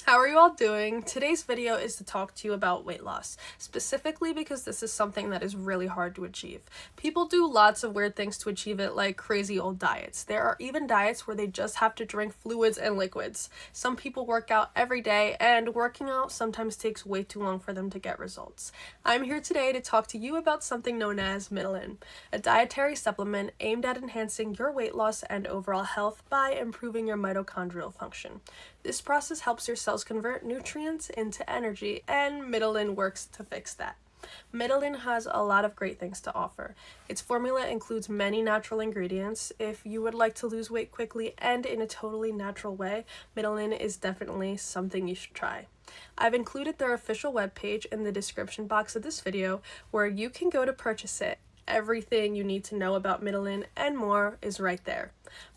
How are you all doing? Today's video is to talk to you about weight loss, specifically because this is something that is really hard to achieve. People do lots of weird things to achieve it, like crazy old diets. There are even diets where they just have to drink fluids and liquids. Some people work out every day, and working out sometimes takes way too long for them to get results. I'm here today to talk to you about something known as MITOLYN, a dietary supplement aimed at enhancing your weight loss and overall health by improving your mitochondrial function. This process helps your cells convert nutrients into energy, and MITOLYN works to fix that. MITOLYN has a lot of great things to offer. Its formula includes many natural ingredients. If you would like to lose weight quickly and in a totally natural way, MITOLYN is definitely something you should try. I've included their official webpage in the description box of this video where you can go to purchase it. Everything you need to know about MITOLYN and more is right there.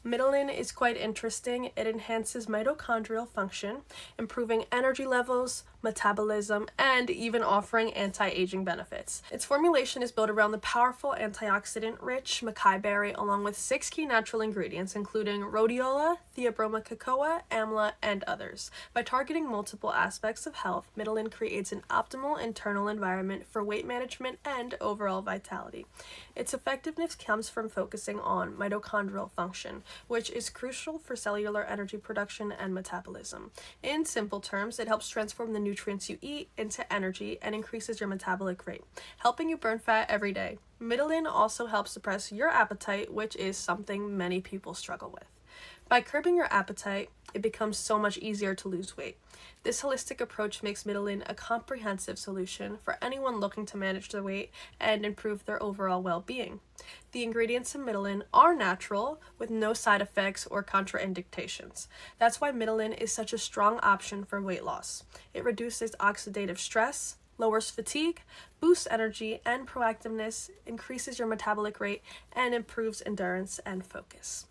MITOLYN is quite interesting. It enhances mitochondrial function, improving energy levels, metabolism, and even offering anti-aging benefits. Its formulation is built around the powerful antioxidant-rich acai berry along with 6 key natural ingredients including rhodiola, theobroma cocoa, amla, and others. By targeting multiple aspects of health, MITOLYN creates an optimal internal environment for weight management and overall vitality. Its effectiveness comes from focusing on mitochondrial function, which is crucial for cellular energy production and metabolism. In simple terms, it helps transform the nutrients you eat into energy and increases your metabolic rate, helping you burn fat every day. MITOLYN also helps suppress your appetite, which is something many people struggle with. By curbing your appetite, it becomes so much easier to lose weight. This holistic approach makes MITOLYN a comprehensive solution for anyone looking to manage their weight and improve their overall well-being. The ingredients in MITOLYN are natural, with no side effects or contraindications. That's why MITOLYN is such a strong option for weight loss. It reduces oxidative stress, lowers fatigue, boosts energy and proactiveness, increases your metabolic rate, and improves endurance and focus.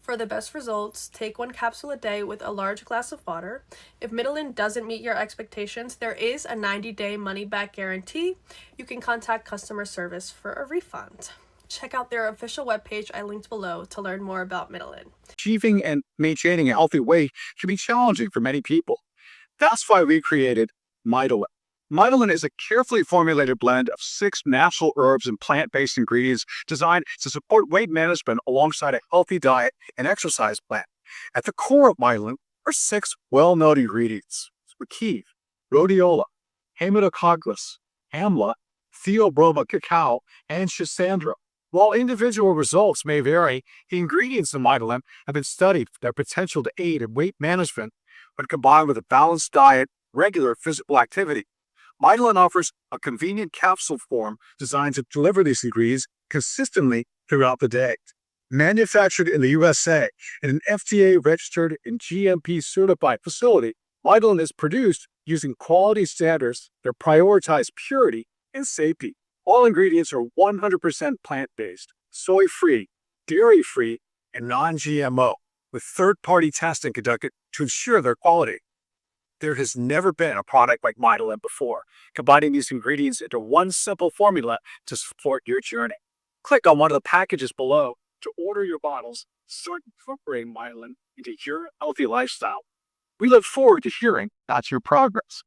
For the best results, take 1 capsule a day with a large glass of water. If MITOLYN doesn't meet your expectations, there is a 90-day money-back guarantee. You can contact customer service for a refund. Check out their official webpage I linked below to learn more about MITOLYN. Achieving and maintaining a healthy weight can be challenging for many people. That's why we created MITOLYN. MITOLYN is a carefully formulated blend of 6 natural herbs and plant-based ingredients designed to support weight management alongside a healthy diet and exercise plan. At the core of MITOLYN are 6 well-known ingredients: Rakiv, rhodiola, hematococcus, amla, theobroma cacao, and schisandra. While individual results may vary, the ingredients in MITOLYN have been studied for their potential to aid in weight management when combined with a balanced diet, regular physical activity. MITOLYN offers a convenient capsule form designed to deliver these ingredients consistently throughout the day. Manufactured in the USA in an FDA-registered and GMP-certified facility, MITOLYN is produced using quality standards that prioritize purity and safety. All ingredients are 100% plant-based, soy-free, dairy-free, and non-GMO, with third-party testing conducted to ensure their quality. There has never been a product like MITOLYN before, combining these ingredients into one simple formula to support your journey. Click on one of the packages below to order your bottles, start incorporating MITOLYN into your healthy lifestyle. We look forward to hearing about your progress.